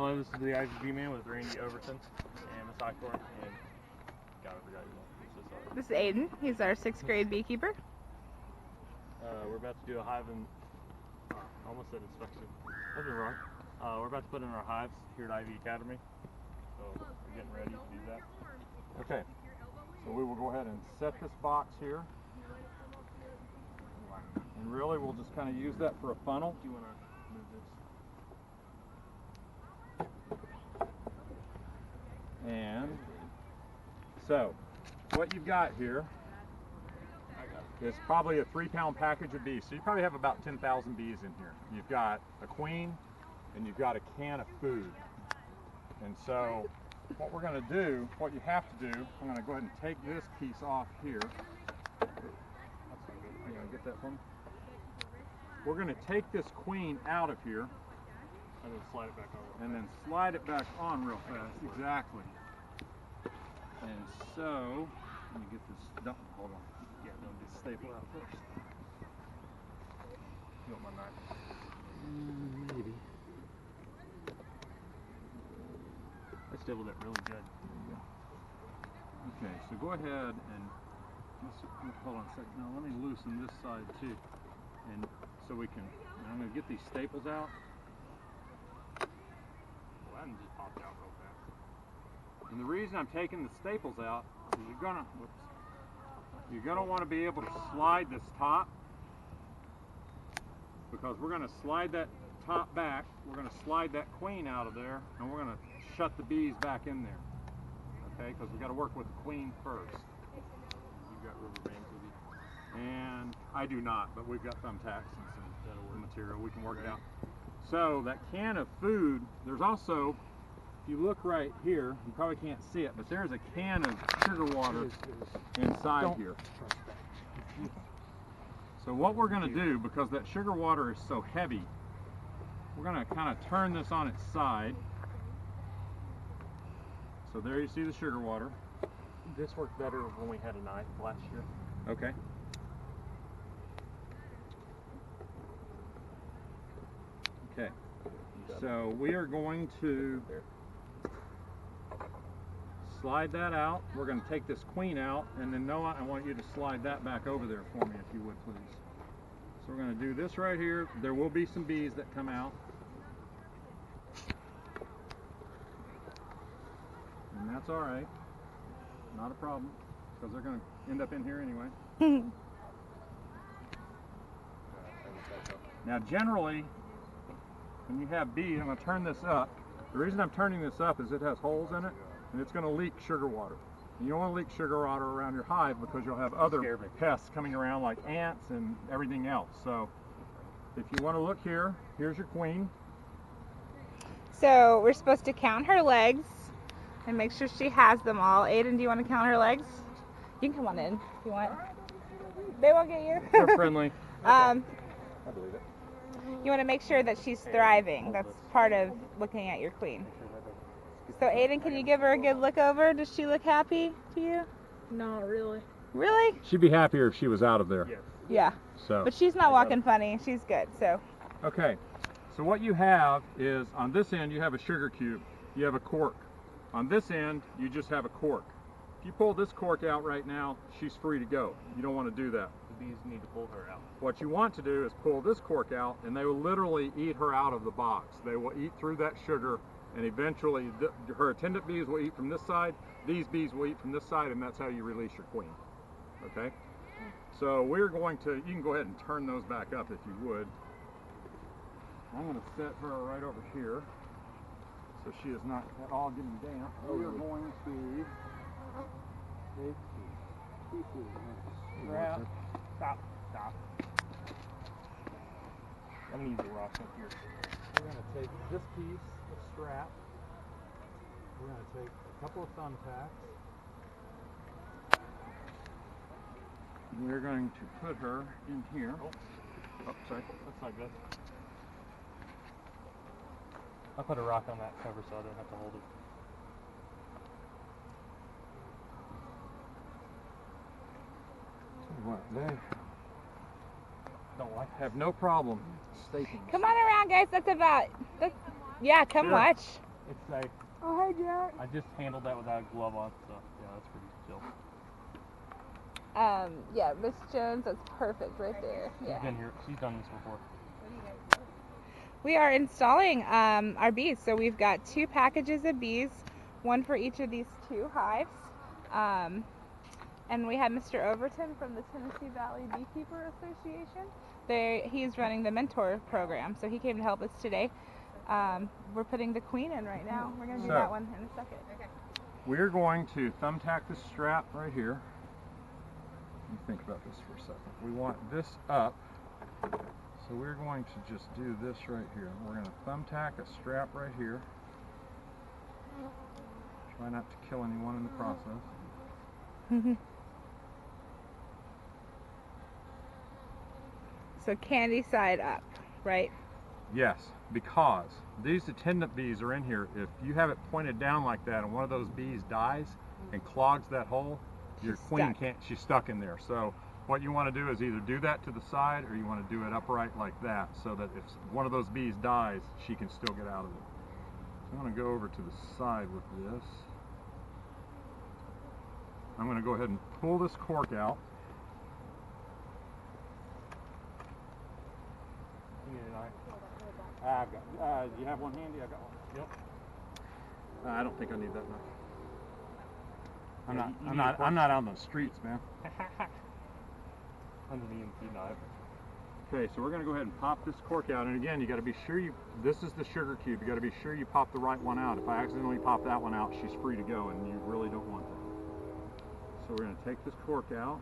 Hello, this is the IGB man with Randy Overton and Miss Icorn, and God, I forgot your name. So sorry. This is Aiden. He's our 6th grade beekeeper. We're about to do a hive and almost said inspection. I've been wrong. We're about to put in our hives here at Ivy Academy, so we're getting ready to do that. Okay, so we will go ahead and set this box here, and really we'll just kind of use that for a funnel. Do you want to move this? And so what you've got here is probably a 3-pound package of bees. So you probably have about 10,000 bees in here. You've got a queen and you've got a can of food. And so what we're going to do, what you have to do, I'm going to go ahead and take this piece off here. Are you going to get that from me? We're going to take this queen out of here. And then slide it back on. And then slide it back on real fast. Exactly. And so, let me get this. Hold on. Yeah, don't get staple out first. You want my knife? Maybe. I stapled it really good. There you go. Okay, so go ahead and hold on a second. Now let me loosen this side too, and so we can. I'm going to get these staples out. Well, that one just popped out real fast. And the reason I'm taking the staples out is you're gonna want to be able to slide this top, because we're going to slide that top back. We're going to slide that queen out of there, and we're going to shut the bees back in there. Okay, because we got to work with the queen first. You've got rubber bands with you. And I do not, but we've got thumbtacks and some material. We can work it out. So that can of food, there's also, if you look right here, you probably can't see it, but there's a can of sugar water inside here. So what we're going to do, because that sugar water is so heavy, we're going to kind of turn this on its side. So there you see the sugar water. This worked better when we had a knife last year. Okay. Okay. So we are going to slide that out. We're going to take this queen out, and then Noah, I want you to slide that back over there for me, if you would, please. So we're going to do this right here. There will be some bees that come out. And that's all right. Not a problem, because they're going to end up in here anyway. Now generally, when you have bees, I'm going to turn this up. The reason I'm turning this up is it has holes in it, and it's going to leak sugar water. And you don't want to leak sugar water around your hive, because you'll have other pests coming around like ants and everything else. So if you want to look here, here's your queen. So we're supposed to count her legs and make sure she has them all. Aiden, do you want to count her legs? You can come on in if you want. They won't get you. They're friendly. I believe it. You want to make sure that she's thriving. That's part of looking at your queen. So Aiden, can you give her a good look over? Does she look happy to you? Not really. Really? She'd be happier if she was out of there. Yes. Yeah. So. But she's not walking funny. She's good. So. Okay. So what you have is, on this end you have a sugar cube. You have a cork. On this end you just have a cork. If you pull this cork out right now, she's free to go. You don't want to do that. The bees need to pull her out. What you want to do is pull this cork out, and they will literally eat her out of the box. They will eat through that sugar, and eventually her attendant bees will eat from this side, these bees will eat from this side, and that's how you release your queen. Okay? So we're going to, you can go ahead and turn those back up if you would. I'm going to set her right over here, so she is not at all getting damp. We are going to take pieces of strap. Stop. I'm going to use a rock up here. We're going to take this piece of strap. We're going to take a couple of thumbtacks. We're going to put her in here. Oh, sorry. That's not good. I put a rock on that cover so I don't have to hold it. What? They don't like. Have no problem staking. Come on around, guys. Yeah, come Sure. watch. It's like, Oh, hi, Jack. I just handled that without a glove on, so yeah, that's pretty chill. Yeah, Miss Jones, that's perfect right there. She's Yeah. been here. She's done this before. We are installing our bees. So we've got 2 packages of bees, one for each of these 2 hives. And we have Mr. Overton from the Tennessee Valley Beekeeper Association. He's running the mentor program, so he came to help us today. We're putting the queen in right now. We're going to do that one in a second. Okay. We're going to thumbtack this strap right here. Let me think about this for a second. We want this up, so we're going to just do this right here. We're going to thumbtack a strap right here. Try not to kill anyone in the process. So candy side up, right? Yes, because these attendant bees are in here. If you have it pointed down like that and one of those bees dies and clogs that hole, your queen can't, she's stuck in there. So what you want to do is either do that to the side or you want to do it upright like that, so that if one of those bees dies, she can still get out of it. So I'm going to go over to the side with this. I'm going to go ahead and pull this cork out. You need a knife? I've got. Do you have one handy? I got one. Yep. I don't think I need that knife. Yeah, I'm not on the streets, man. Under the EMT knife. Okay, so we're going to go ahead and pop this cork out, and again, you got to be sure this is the sugar cube. You got to be sure you pop the right one out. If I accidentally pop that one out, she's free to go, and you really don't want that. So we're going to take this cork out.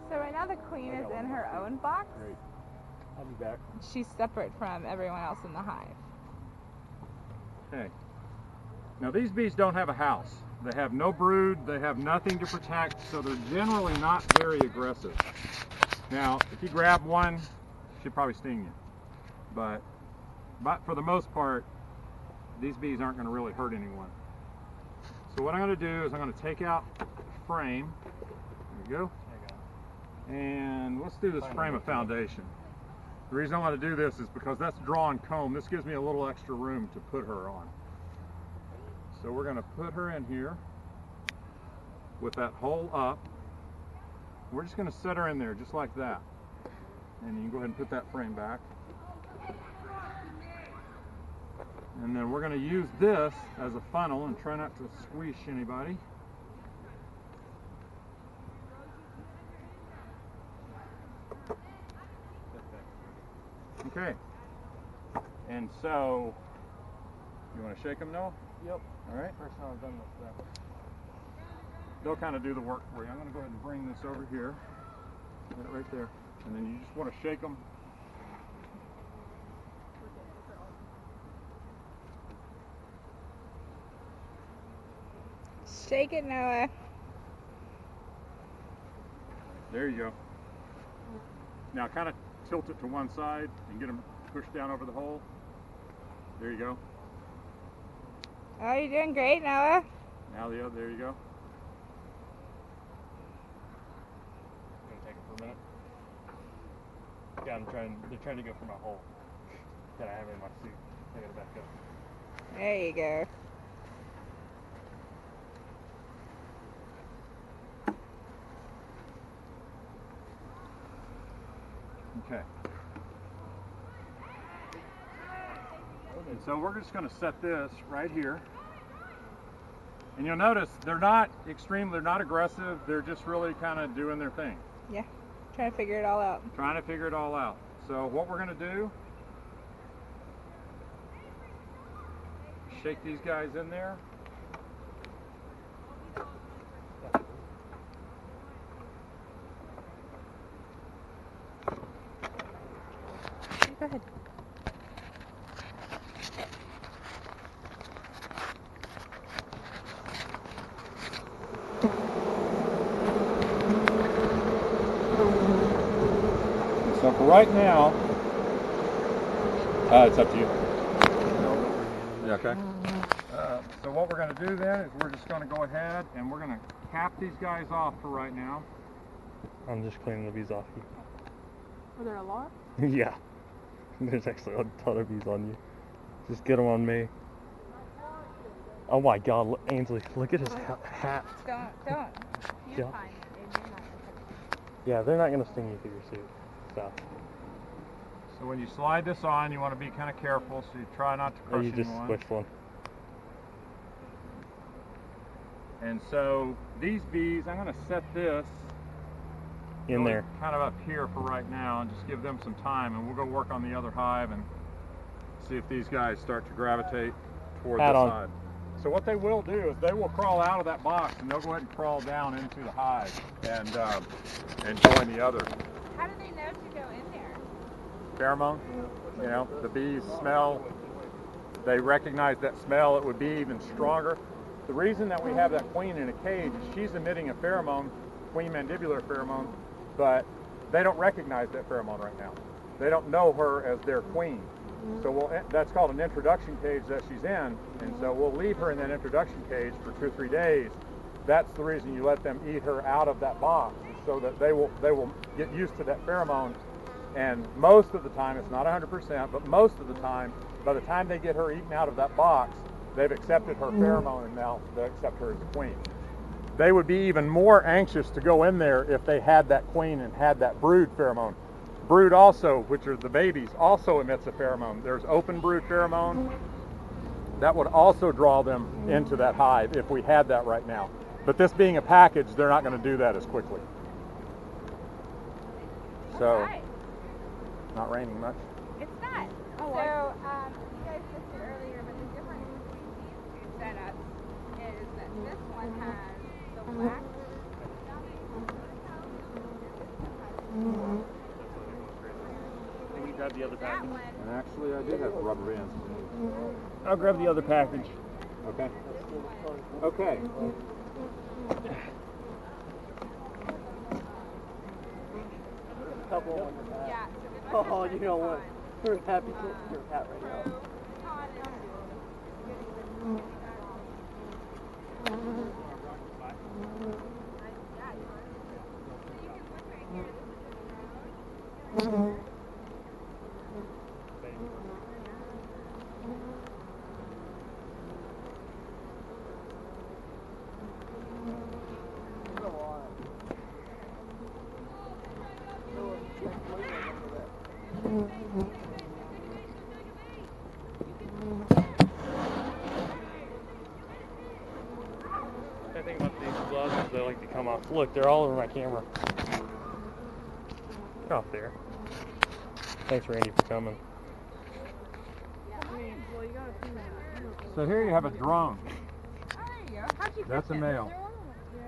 So right now the queen is in her own box. Great. I'll be back. She's separate from everyone else in the hive. Okay. Now these bees don't have a house. They have no brood, they have nothing to protect, so they're generally not very aggressive. Now, if you grab one, she'll probably sting you. But for the most part, these bees aren't going to really hurt anyone. So what I'm going to do is I'm going to take out the frame. There we go. And let's do this frame of foundation. The reason I want to do this is because that's drawn comb. This gives me a little extra room to put her on. So we're going to put her in here with that hole up. We're just going to set her in there just like that. And you can go ahead and put that frame back. And then we're going to use this as a funnel and try not to squish anybody. Okay. And so, you want to shake them, Noah? Yep. All right. First time I've done this stuff. They'll kind of do the work for you. I'm going to go ahead and bring this over here. Right there. And then you just want to shake them. Shake it, Noah. There you go. Now kind of tilt it to one side and get them pushed down over the hole. There you go. Oh, you're doing great, Noah. Now the other, there you go. Gonna take it for a minute. Yeah, they're trying to go for my hole that I have in my suit. I gotta back up. There you go. Okay. And so we're just going to set this right here. And you'll notice they're not extreme, they're not aggressive, they're just really kind of doing their thing. Yeah, trying to figure it all out. Trying to figure it all out. So what we're going to do, shake these guys in there. Go ahead. So for right now, it's up to you. Yeah, okay. So what we're going to do then is we're just going to go ahead and we're going to cap these guys off for right now. I'm just cleaning the bees off. Were there a lot? Yeah. There's actually a ton of bees on you. Just get them on me. Oh my God, look, Ainsley, look at his hat. Don't. You're Yeah. fine. Yeah, they're not gonna sting you through your suit. So. So when you slide this on, you want to be kind of careful, so you try not to crush You just anyone. squish one. And so these bees, I'm going to set this In really there. kind of up here for right now, and just give them some time, and we'll go work on the other hive and see if these guys start to gravitate toward Hat this on. side. So what they will do is they will crawl out of that box, and they'll go ahead and crawl down into the hive and join the other. How do they know to go in there? Pheromone, you know, the bees smell, they recognize that smell. It would be even stronger. The reason that we have that queen in a cage is she's emitting a pheromone, queen mandibular pheromone, but they don't recognize that pheromone right now. They don't know her as their queen. So that's called an introduction cage that she's in, and so we'll leave her in that introduction cage for 2 or 3 days. That's the reason you let them eat her out of that box, is so that they will get used to that pheromone. And most of the time, it's not 100%, but most of the time, by the time they get her eaten out of that box, they've accepted her pheromone, and now they accept her as a queen. They would be even more anxious to go in there if they had that queen and had that brood pheromone. Brood also, which are the babies, also emits a pheromone. There's open brood pheromone. That would also draw them into that hive if we had that right now. But this being a package, they're not going to do that as quickly. So, not raining much. It's not. So, you guys missed it earlier, but the difference between these two setups is that this one has the wax. Can you grab the other That package? one. And actually, I do have rubber bands. I'll grab the other package. Okay. Okay. Couple on your hat. Yeah. So Oh, you know what? We're happy to your hat right now. The thing about these gloves is they like to come off. Look, they're all over my camera. Get off there. Thanks, Randy, for coming. So here you have a drone. There you go. How'd you That's a catch him? male.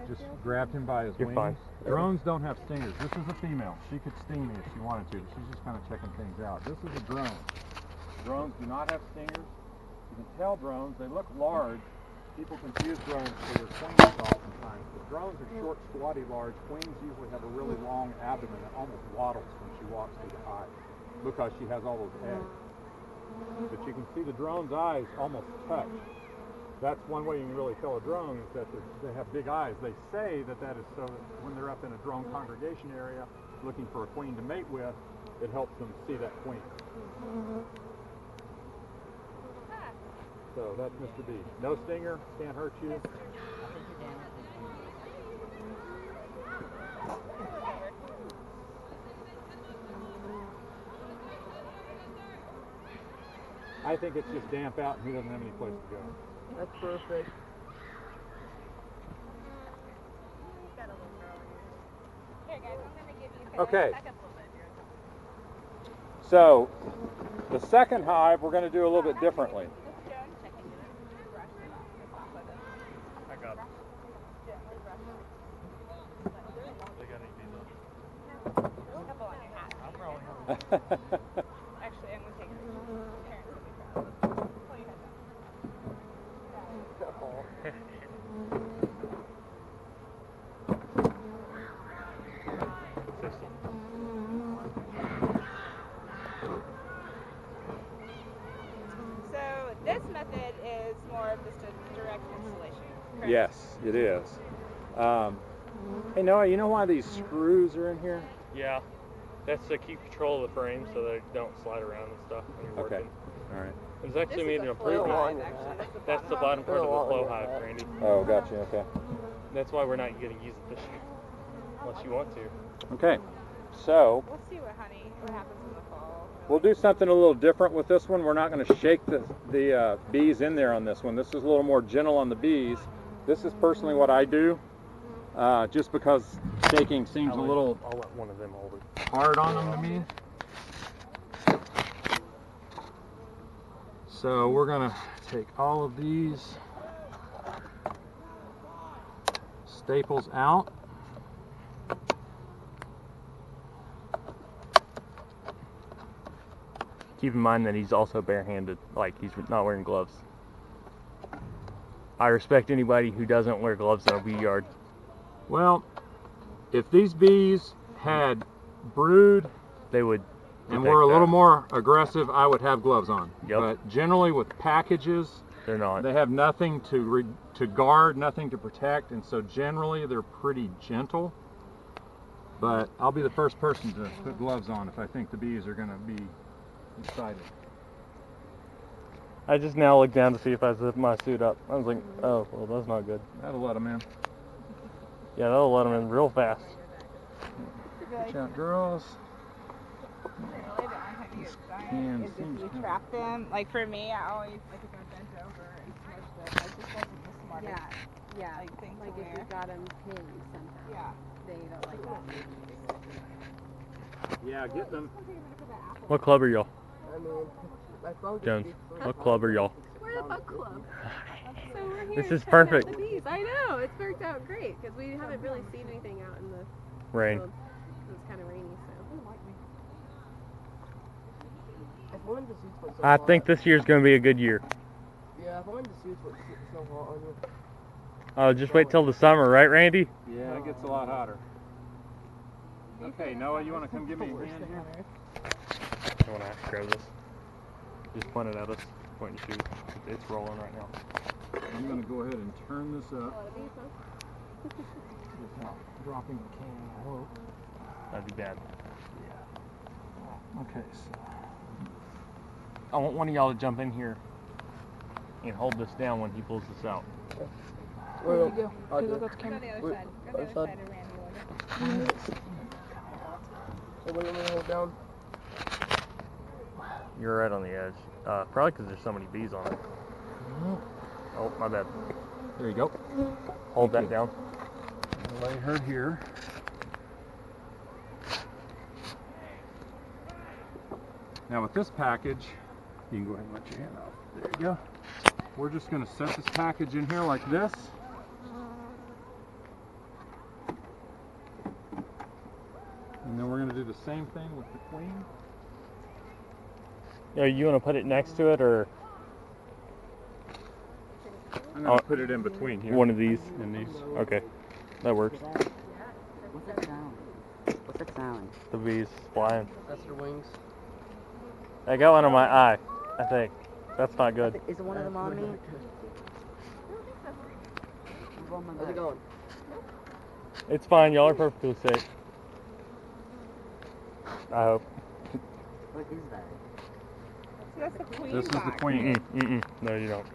Just grabbed him by his You're wings. fine. Drones don't have stingers. This is a female. She could sting me if she wanted to. She's just kind of checking things out. This is a drone. Drones do not have stingers. You can tell drones, they look large. People confuse drones for their queens oftentimes. But drones are short, squatty, large. Queens usually have a really long abdomen that almost waddles when she walks through the hive because she has all those eggs. But you can see the drone's eyes almost touch. That's one way you can really tell a drone, is that they have big eyes. They say that that is so that when they're up in a drone congregation area looking for a queen to mate with, it helps them see that queen. So that's Mr. B. No stinger, can't hurt you. I think it's just damp out and he doesn't have any place to go. That's perfect. Here, guys, I'm going to give you Okay. back up a little bit here. So the second hive we're going to do a little bit differently. I got it. They got any bees on? There's a couple on your hat. I'll probably have Actually, I'm going to take your parents will be proud. Pull your head So this method is more of just a direct installation. Correct? Yes, it is. Hey Noah, you know why these screws are in here? Yeah. That's to keep control of the frame so they don't slide around and stuff when you're Okay. working. All right. It's actually made an They're improvement. long. That's the bottom part of the flow hive, Randy. Oh, gotcha. Okay. That's why we're not going to use it this year, unless you want to. Okay. So We'll see what happens in the fall. we'll do something a little different with this one. We're not going to shake the bees in there on this one. This is a little more gentle on the bees. This is personally what I do, just because shaking seems a little I'll let one of them hold it. hard on them to me. So we're going to take all of these staples out. Keep in mind that he's also barehanded, like he's not wearing gloves. I respect anybody who doesn't wear gloves in a bee yard. Well, if these bees had brood They would and detect were a little that. more aggressive, I would have gloves on. Yep. But generally with packages, They're not. they have nothing to guard, nothing to protect, and so generally they're pretty gentle. But I'll be the first person to put gloves on if I think the bees are going to be excited. I just now look down to see if I zip my suit up. I was like, oh, well, that's not good. That'll let them in. Yeah, that'll let them in real fast. Watch out, girls. Can Is seems if you kind of- trap them, like for me, I always like if I bent over and smush them, I just wasn't the smartest. Yeah, Like thing like to if you wear. got them pinned somehow. Yeah. They don't like that. Yeah, get them. What club are y'all? I mean, my phone just Jones, beeps for what club are y'all? We're the bug club. So we're here This is checking out perfect. the bees. I know, it's worked out great because we haven't really seen anything out in the Rain. field. It was kind of rainy, so. If one of the suits went so I hot, think this year's going to be a good year. Yeah, if one of the suits went so hot on you. Oh, just wait till the summer, right, Randy? Yeah, it gets a lot hotter. Okay, Noah, you want to come give me a hand here? I want to grab this. Just point it at us. Point and shoot. It's rolling right now. I'm going to go ahead and turn this A up lot of bees, huh? without dropping the can, I hope. That'd be bad. Okay, so I want one of y'all to jump in here and hold this down when he pulls this out. Where you go? I'll do it. Go the other Wait, side. Go the other side. side of Randy. So what do you want me to hold down? You're right on the edge. Probably because there's so many bees on it. Oh, my bad. there you go. Hold that down. I'll lay her here. Now with this package, you can go ahead and let your hand off. There you go. We're just going to set this package in here like this. And then we're going to do the same thing with the queen. You want to put it next to it or I'm going to put it in between here. one of these? and these. Okay, that works. What's that sound? What's that sound? The bees flying. That's your wings. I got one on my eye, I think. That's not good. Is one of them on me? On my How's it back. going? It's fine. Y'all are perfectly safe. I hope. What is that? That's the queen This is the box. queen. No, you don't.